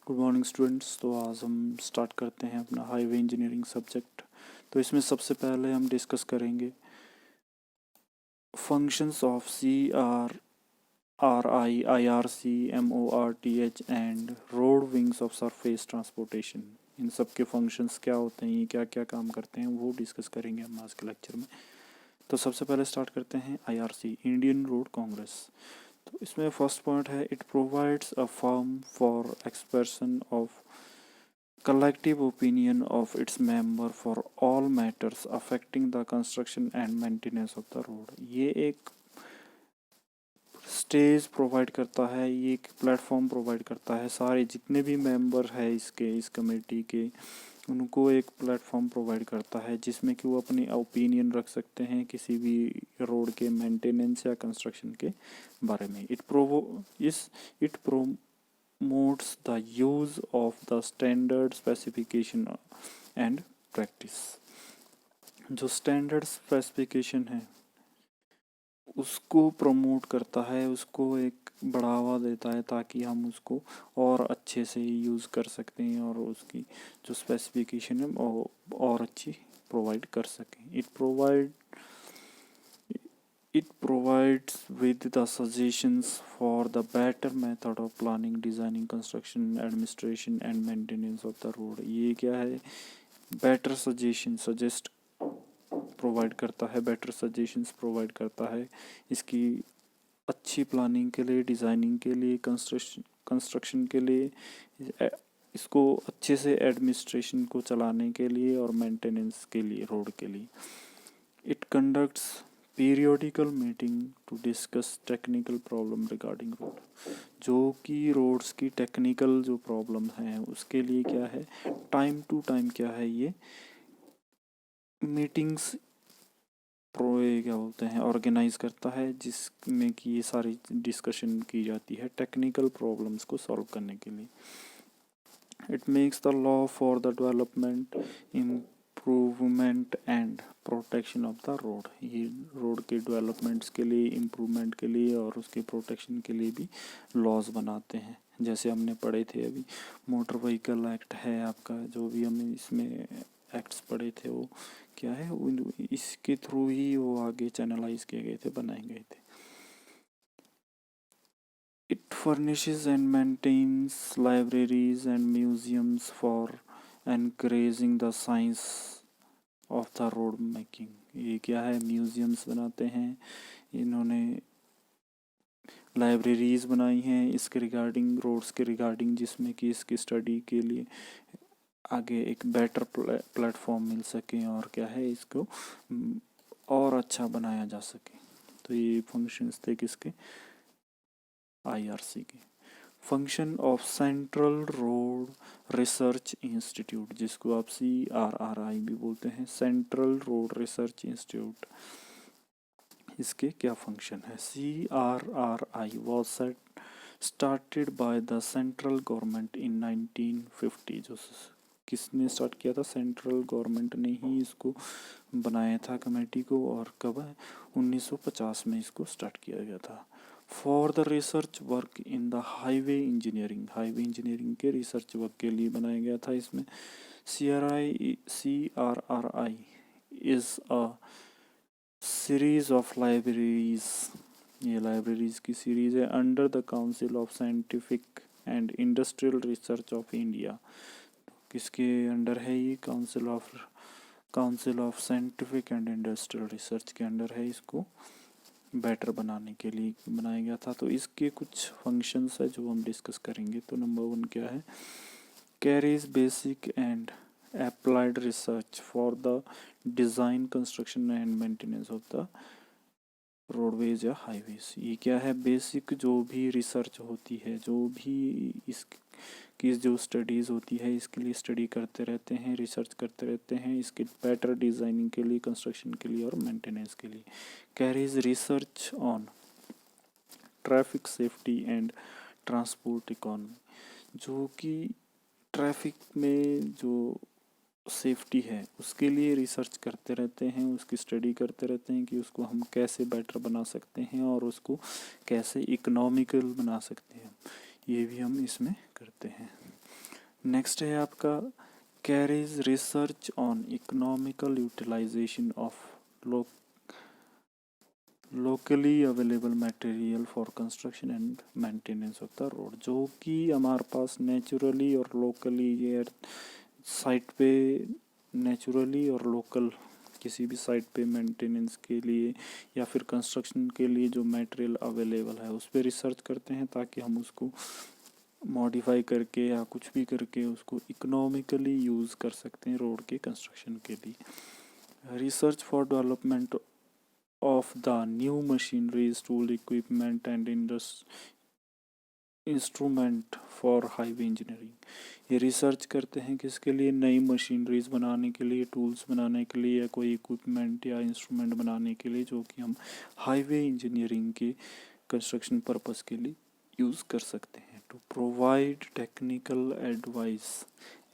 Good morning students. तो आज हम स्टार्ट करते हैं अपना हाईवे इंजीनियरिंग सब्जेक्ट। तो इसमें सबसे पहले हम डिस्कस करेंगे functions of C R R I I R C M O R T H and road wings of surface transportation. इन सब के फंक्शंस क्या होते हैं, क्या क्या काम करते हैं, वो डिस्कस करेंगे हम आज के लेक्चर में। तो सबसे पहले स्टार्ट करते हैं I R C, Indian road congress. तो इसमें फर्स्ट पॉइंट है, it provides a form for expression of collective opinion of its member for all matters affecting the construction and maintenance of the road। ये एक stage provide करता है, ये एक platform provide करता है। सारे जितने भी मेंबर है इस कमेटी के, उनको एक प्लेटफॉर्म प्रोवाइड करता है जिसमें कि वो अपनी ओपिनियन रख सकते हैं किसी भी रोड के मेंटेनेंस या कंस्ट्रक्शन के बारे में। It promotes the use of the standard specification and practice। जो स्टैंडर्ड स्पेसिफिकेशन है उसको प्रमोट करता है, उसको एक बढ़ावा देता है ताकि हम उसको और अच्छे से यूज़ कर सकते हैं और उसकी जो स्पेसिफिकेशन है और अच्छी प्रोवाइड कर सकें। It provides with the suggestions for the better method of planning, designing, construction, administration and maintenance of the road। ये क्या है, बेटर सजेस्ट प्रोवाइड करता है, बेटर सजेशंस प्रोवाइड करता है इसकी अच्छी प्लानिंग के लिए, डिज़ाइनिंग के लिए, कंस्ट्रक्शन के लिए, इसको अच्छे से एडमिनिस्ट्रेशन को चलाने के लिए और मेंटेनेंस के लिए, रोड के लिए। It conducts periodical meeting to discuss technical problem regarding road. जो कि रोड्स की टेक्निकल जो प्रॉब्लम हैं उसके लिए क्या है, टाइम टू टाइम क्या है, ये मीटिंग्स क्या बोलते हैं ऑर्गेनाइज करता है, जिसमें कि ये सारी डिस्कशन की जाती है टेक्निकल प्रॉब्लम्स को सॉल्व करने के लिए। It makes the law for the development, improvement and protection of the road. ये रोड के डेवलपमेंट्स के लिए, इम्प्रूवमेंट के लिए और उसके प्रोटेक्शन के लिए भी लॉज बनाते हैं। जैसे हमने पढ़े थे अभी मोटर व्हीकल एक्ट है आपका, जो भी हमने इसमें एक्ट्स पढ़े थे वो क्या है, इसके थ्रू ही वो आगे चैनलाइज किए गए थे, बनाए गए थे। It furnishes and maintains libraries and museums for encouraging the science of the road making। ये क्या है, म्यूजियम्स बनाते हैं, इन्होंने लाइब्रेरीज बनाई हैं इसके रिगार्डिंग, रोड्स के रिगार्डिंग, जिसमें कि इसकी स्टडी के लिए आगे एक बेटर प्लेटफॉर्म मिल सके और क्या है, इसको और अच्छा बनाया जा सके। तो ये फंक्शंस थे किसके, आईआरसी के। Function of central road research institute, जिसको आप CRRI भी बोलते हैं, सेंट्रल रोड रिसर्च इंस्टीट्यूट। इसके क्या फंक्शन है। CRRI was started by the central government in 1950। जो किसने स्टार्ट किया था, सेंट्रल गवर्नमेंट ने ही इसको बनाया था कमेटी को, और कब है, 1950 में इसको स्टार्ट किया गया था। For the research work in the highway engineering के रिसर्च वर्क के लिए बनाया गया था। इसमें CRRI is a series of libraries, ये लाइब्रेरीज की सीरीज है, under the council of scientific and industrial research of India. किसके अंडर है ये, council of scientific and industrial research के अंडर है। इसको बेटर बनाने के लिए बनाया गया था। तो इसके कुछ फंक्शंस है जो हम डिस्कस करेंगे। तो नंबर 1 क्या है, carries basic and applied research for the design, construction and maintenance of the roadways या हाईवेज। ये क्या है, बेसिक जो भी रिसर्च होती है, जो भी इसकी जो स्टडीज़ होती है, इसके लिए स्टडी करते रहते हैं, रिसर्च करते रहते हैं, इसके बेटर डिज़ाइनिंग के लिए, कंस्ट्रक्शन के लिए और मेंटेनेंस के लिए। Carries research on traffic safety and transport economy, जो कि ट्रैफिक में जो सेफ्टी है उसके लिए रिसर्च करते रहते हैं, उसकी स्टडी करते रहते हैं कि उसको हम कैसे बेटर बना सकते हैं और उसको कैसे इकोनॉमिकल बना सकते हैं, ये भी हम इसमें करते हैं। नेक्स्ट है आपका carries research on economical utilisation of locally available material for construction and maintenance of the road, जो कि हमारे पास नेचुरली और लोकली ये साइट पे नेचुरली और लोकल किसी भी साइट पे मेंटेनेंस के लिए या फिर कंस्ट्रक्शन के लिए जो मटेरियल अवेलेबल है उस पर रिसर्च करते हैं, ताकि हम उसको मॉडिफाई करके या कुछ भी करके उसको इकोनॉमिकली यूज़ कर सकते हैं रोड के कंस्ट्रक्शन के लिए। Research for development of the new machineries, tool, equipment and instrument for highway engineering. ये रिसर्च करते हैं किसके लिए, नई मशीनरीज बनाने के लिए, टूल्स बनाने के लिए या कोई इक्विपमेंट या इंस्ट्रूमेंट बनाने के लिए जो कि हम हाईवे इंजीनियरिंग के कंस्ट्रक्शन पर्पस के लिए यूज़ कर सकते हैं। To provide technical advice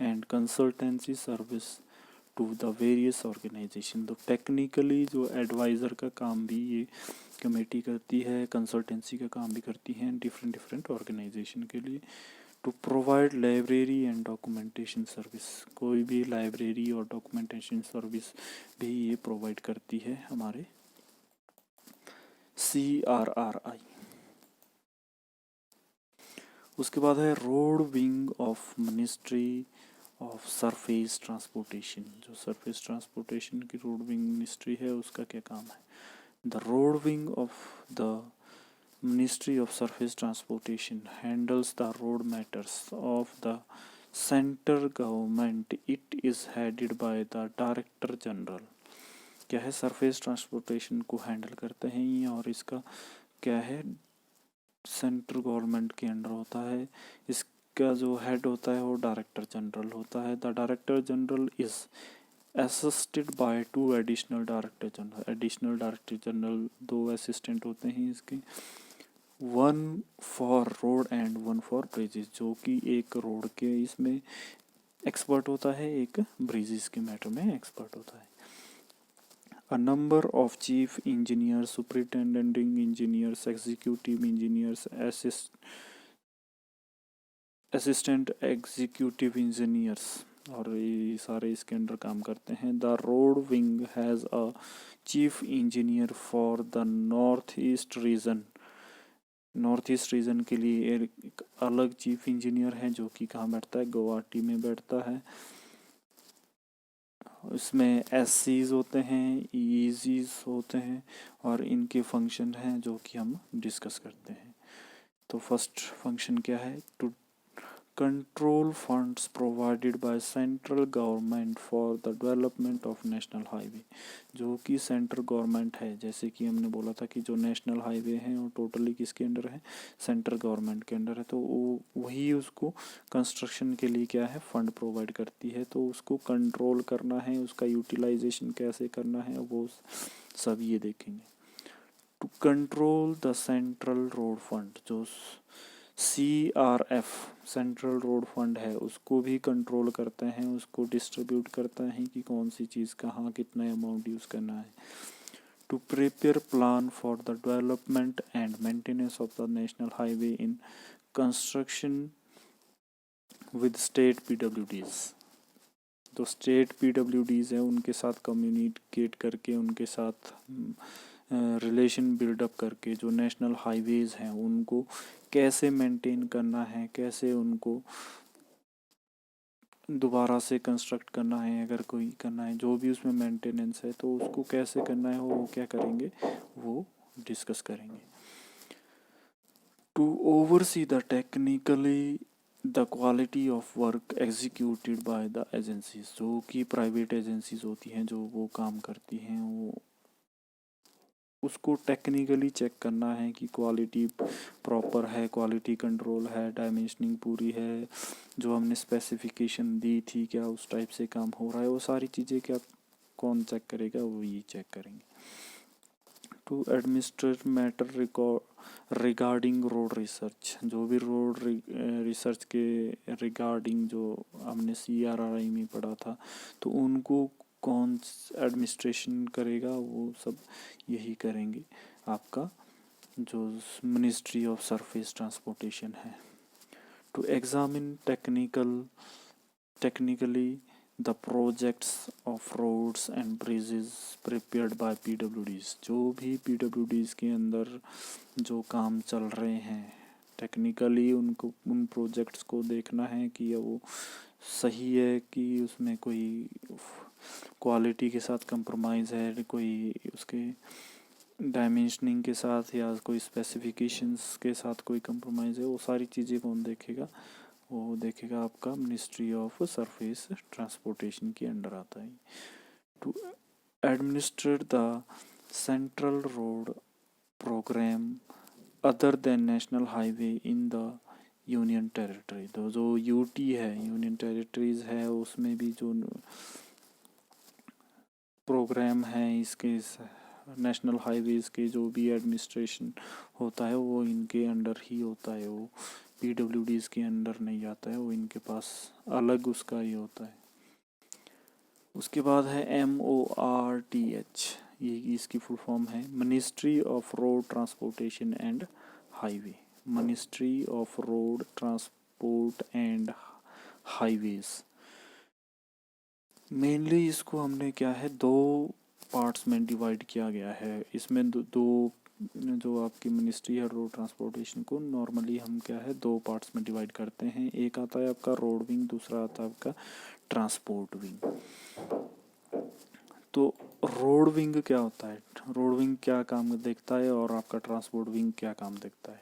and consultancy service to the various organisation. तो टेक्निकली जो एडवाइज़र का काम भी ये कमेटी करती है, कंसल्टेंसी का काम भी करती है डिफरेंट ऑर्गेनाइजेशन के लिए। To provide library and documentation service, कोई भी लाइब्रेरी और डॉक्यूमेंटेशन सर्विस भी ये प्रोवाइड करती है हमारे CRRI। उसके बाद है road wing of ministry of surface transportation. जो सरफेस ट्रांसपोर्टेशन की रोड विंग मिनिस्ट्री है उसका क्या काम है। The road wing of the ministry of surface transportation handles the road matters of the central government. It is headed by the director general. क्या है, surface transportation को handle करते हैं ये, और इसका क्या है, सेंट्रल गवर्नमेंट के अंडर होता है। इसका जो हेड होता है वो डायरेक्टर जनरल होता है। The director general is assisted by 2 additional director general. Additional director general 2 assistant होते हैं इसके, 1 for road and 1 for bridges, जो कि एक रोड के इसमें एक्सपर्ट होता है, एक ब्रिजेस के मैटर में एक्सपर्ट होता है। A number of chief engineers, superintending engineers, executive engineers, assistant executive engineers और ये सारे इसके अंडर काम करते हैं। The road wing has a chief engineer for the north east region. North east region के लिए एक अलग चीफ इंजीनियर है जो कि कहाँ बैठता है, गुवाहाटी में बैठता है। इसमें SCs होते हैं, EECs होते हैं और इनके फंक्शन हैं जो कि हम डिस्कस करते हैं। तो फर्स्ट फंक्शन क्या है, to control funds provided by central government for the development of national highway. जो कि सेंट्रल गवर्नमेंट है, जैसे कि हमने बोला था कि जो नेशनल हाईवे हैं वो टोटली किसके अंडर है, सेंट्रल गवर्नमेंट के अंडर है। तो वो वही उसको कंस्ट्रक्शन के लिए क्या है, फंड प्रोवाइड करती है। तो उसको कंट्रोल करना है, उसका यूटिलाइजेशन कैसे करना है वो सब ये देखेंगे। To control the central road fund, जो CRF सेंट्रल रोड फंड है उसको भी कंट्रोल करते हैं, उसको डिस्ट्रीब्यूट करता है कि कौन सी चीज़ कहाँ कितना अमाउंट यूज़ करना है। To prepare plan for the development and maintenance of the national highway in construction with state PWDs। तो स्टेट PWDs है उनके साथ कम्युनिकेट करके, उनके साथ रिलेशन बिल्डअप करके जो नेशनल हाईवेज़ हैं उनको कैसे मेंटेन करना है, कैसे उनको दोबारा से कंस्ट्रक्ट करना है, अगर कोई करना है, जो भी उसमें मेंटेनेंस है तो उसको कैसे करना है वो क्या करेंगे, वो डिस्कस करेंगे। To oversee the technically the quality of work executed by the agencies, जो कि प्राइवेट एजेंसीज होती हैं जो वो काम करती हैं, वो उसको टेक्निकली चेक करना है कि क्वालिटी प्रॉपर है, क्वालिटी कंट्रोल है, डायमेंशनिंग पूरी है, जो हमने स्पेसिफिकेशन दी थी क्या उस टाइप से काम हो रहा है, वो सारी चीज़ें क्या कौन चेक करेगा, वो ये चेक करेंगे। To administrate matter regarding road research, जो भी रोड रिसर्च के रिगार्डिंग जो हमने CRRI में पढ़ा था तो उनको कौन एडमिनिस्ट्रेशन करेगा, वो सब यही करेंगे आपका जो मिनिस्ट्री ऑफ सरफेस ट्रांसपोर्टेशन है। To examine technical technically the projects of roads and bridges prepared by PWDs, जो भी पीडब्ल्यूडीज के अंदर जो काम चल रहे हैं टेक्निकली उनको उन प्रोजेक्ट्स को देखना है कि वो सही है, कि उसमें कोई क्वालिटी के साथ कंप्रोमाइज़ है, कोई उसके डायमेंशनिंग के साथ या कोई स्पेसिफिकेशंस के साथ कोई कंप्रोमाइज़ है। वो सारी चीज़ें कौन देखेगा? वो देखेगा आपका मिनिस्ट्री ऑफ सरफेस ट्रांसपोर्टेशन के अंडर आता है। To administrate the central road programme other than national highway in the union territory, तो जो यूटी है, यूनियन टेरिटरीज है, उसमें भी जो प्रोग्राम है इसके नेशनल हाईवेज़ के जो भी एडमिनिस्ट्रेशन होता है वो इनके अंडर ही होता है, वो पीडब्ल्यूडीज़ के अंडर नहीं आता है, वो इनके पास अलग उसका ही होता है। उसके बाद है MORTH, ये इसकी फुल फॉर्म है ministry of road transportation and highway, ministry of road transport and highways. Mainly इसको हमने क्या है दो पार्ट्स में डिवाइड किया गया है। इसमें दो जो आपकी मिनिस्ट्री है रोड ट्रांसपोर्टेशन को नॉर्मली हम क्या है दो पार्ट्स में डिवाइड करते हैं। एक आता है आपका रोड विंग, दूसरा आता है आपका ट्रांसपोर्ट विंग। तो रोड विंग क्या होता है, रोड विंग क्या काम देखता है और आपका ट्रांसपोर्ट विंग क्या काम देखता है।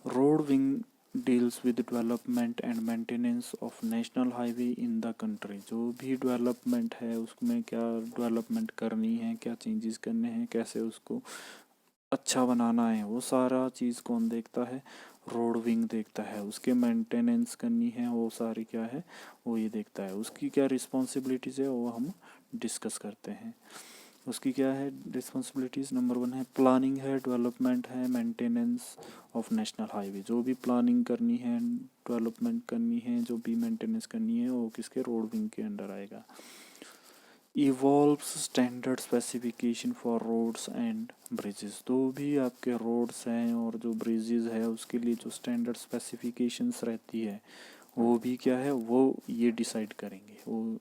Road wing deals with development and maintenance of national highway in the country, जो भी डेवलपमेंट है उसमें क्या डेवलपमेंट करनी है, क्या चेंजेस करने हैं, कैसे उसको अच्छा बनाना है, वो सारा चीज़ कौन देखता है, रोड विंग देखता है। उसके मेंटेनेंस करनी है वो सारी क्या है वो ये देखता है। उसकी क्या रिस्पॉन्सिबिलिटीज़ है वो हम डिस्कस करते हैं। उसकी क्या है रिस्पॉन्सिबिलिटीज़, नंबर 1 है प्लानिंग है, डेवलपमेंट है, मेंटेनेंस ऑफ नेशनल हाईवे, जो भी प्लानिंग करनी है, डेवलपमेंट करनी है, जो भी मेंटेनेंस करनी है वो किसके रोड विंग के अंडर आएगा। Evolves standard specification for roads and bridges, तो भी आपके रोड्स हैं और जो ब्रिजेस है उसके लिए जो स्टैंडर्ड स्पेसिफिकेशंस रहती है वो भी क्या है वो ये डिसाइड करेंगे। वो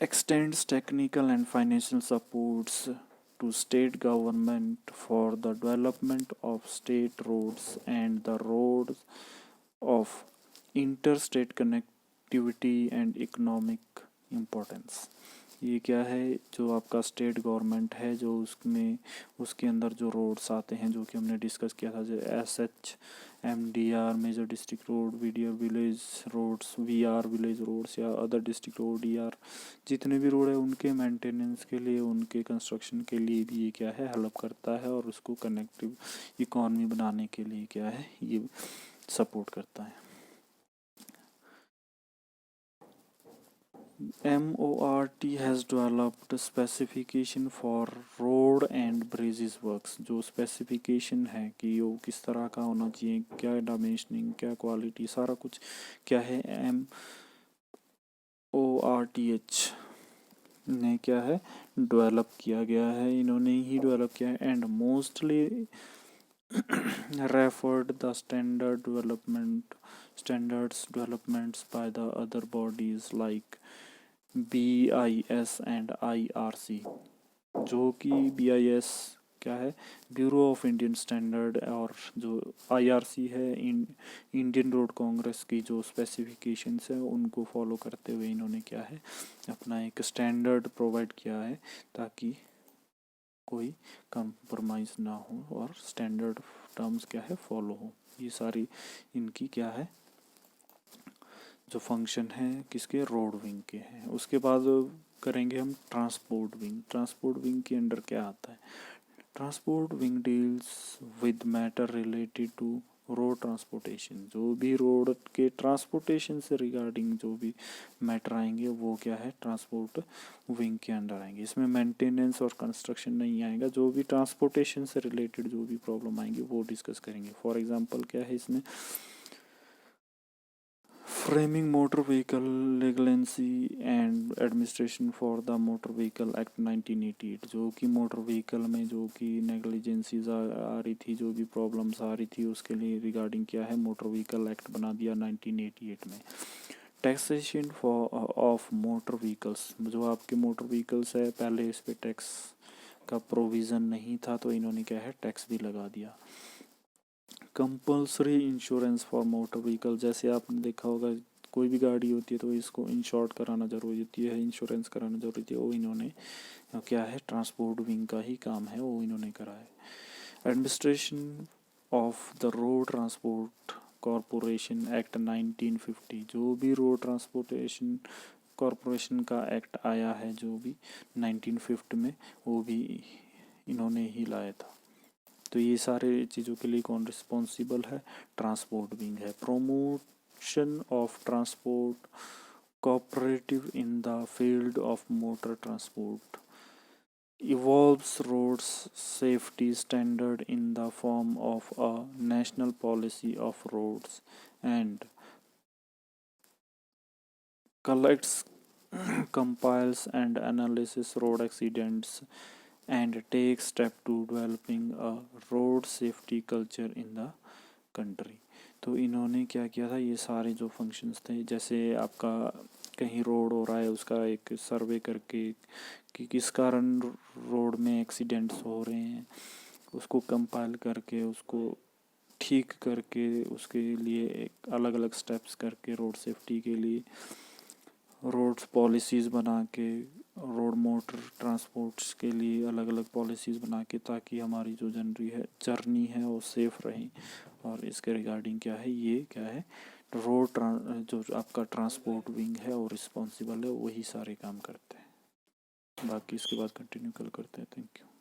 extends technical and financial supports to state government for the development of state roads and the roads of interstate connectivity and economic importance। ये क्या है जो आपका स्टेट गवर्नमेंट है जो उसमें उसके अंदर जो रोड्स आते हैं जो कि हमने डिस्कस किया था, जो SHMDR major district road, VDR village roads, VR village roads या अदर डिस्ट्रिक्ट रोड, DR जितने भी रोड है उनके मेंटेनेंस के लिए, उनके कंस्ट्रक्शन के लिए भी ये क्या है हेल्प करता है और उसको कनेक्टिव इकॉनमी बनाने के लिए क्या है ये सपोर्ट करता है। MORT has developed specification for road and bridges works, जो स्पेसिफिकेशन है कि वो किस तरह का होना चाहिए, क्या डायमेंशनिंग, क्या क्वालिटी, सारा कुछ क्या है MORTH ने क्या है डेवलप किया गया है, इन्होंने ही डेवलप किया है। And mostly referred the standards developments by the other bodies like BIS and IRC, जो कि BIS क्या है ब्यूरो ऑफ इंडियन स्टैंडर्ड और जो IRC है इंडियन रोड कांग्रेस की जो स्पेसिफिकेशंस है उनको फॉलो करते हुए इन्होंने क्या है अपना एक स्टैंडर्ड प्रोवाइड किया है ताकि कोई कंप्रोमाइज़ ना हो और स्टैंडर्ड टर्म्स क्या है फॉलो हो। ये सारी इनकी क्या है जो फंक्शन है किसके रोड विंग के हैं। उसके बाद करेंगे हम ट्रांसपोर्ट विंग। ट्रांसपोर्ट विंग के अंडर क्या आता है, transport wing deals with matter related to road transportation, जो भी रोड के ट्रांसपोर्टेशन से रिगार्डिंग जो भी मैटर आएंगे वो क्या है ट्रांसपोर्ट विंग के अंडर आएंगे। इसमें मेंटेनेंस और कंस्ट्रक्शन नहीं आएगा, जो भी ट्रांसपोर्टेशन से रिलेटेड जो भी प्रॉब्लम आएंगे वो डिस्कस करेंगे। फॉर एग्जांपल क्या है इसमें फ्रेमिंग मोटर व्हीकल लेगलेंसी and administration for the motor vehicle act 1988, जो कि मोटर व्हीकल में जो कि नेग्लिजेंसीज आ रही थी, जो भी प्रॉब्लम्स आ रही थी, उसके लिए रिगार्डिंग क्या है, मोटर व्हीकल एक्ट बना दिया 1988 में। Taxation for of motor vehicles, जो आपके मोटर व्हीकल्स है पहले इस पे टैक्स का प्रोविज़न नहीं था, तो इन्होंने क्या है टैक्स भी लगा दिया। Compulsory insurance for motor vehicle, जैसे आपने देखा होगा कोई भी गाड़ी होती है तो इसको इंश्योर्ड कराना ज़रूरी होती है, इंश्योरेंस कराना ज़रूरी होती है, वो इन्होंने क्या है ट्रांसपोर्ट विंग का ही काम है, वो इन्होंने करा है। Administration of the road transport corporation act 1950, जो भी रोड ट्रांसपोर्टेशन कॉरपोरेशन का एक्ट आया है जो भी 1950 में, वो भी इन्होंने ही लाया था। तो ये सारे चीज़ों के लिए कौन रिस्पॉन्सिबल है, ट्रांसपोर्ट विंग है। Promotion of transport cooperative in the field of motor transport evolves roads safety standard in the form of a national policy of roads and collects compiles and analyses road accidents and takes step to developing a road safety culture in the country. तो इन्होंने क्या किया था, ये सारे जो functions थे, जैसे आपका कहीं रोड हो रहा है उसका एक सर्वे करके कि किस कारण रोड में एक्सीडेंट्स हो रहे हैं, उसको कंपाइल करके उसको ठीक करके उसके लिए एक अलग अलग स्टेप्स करके रोड सेफ्टी के लिए रोड्स पॉलिसीज़ बना के, रोड मोटर ट्रांसपोर्ट्स के लिए अलग अलग पॉलिसीज़ बना के, ताकि हमारी जो जर्नी है वो सेफ़ रहे। और इसके रिगार्डिंग क्या है, ये क्या है रोड जो आपका ट्रांसपोर्ट विंग है और रिस्पॉन्सिबल है, वही सारे काम करते हैं। बाकी इसके बाद कंटिन्यू कल करते हैं। Thank you.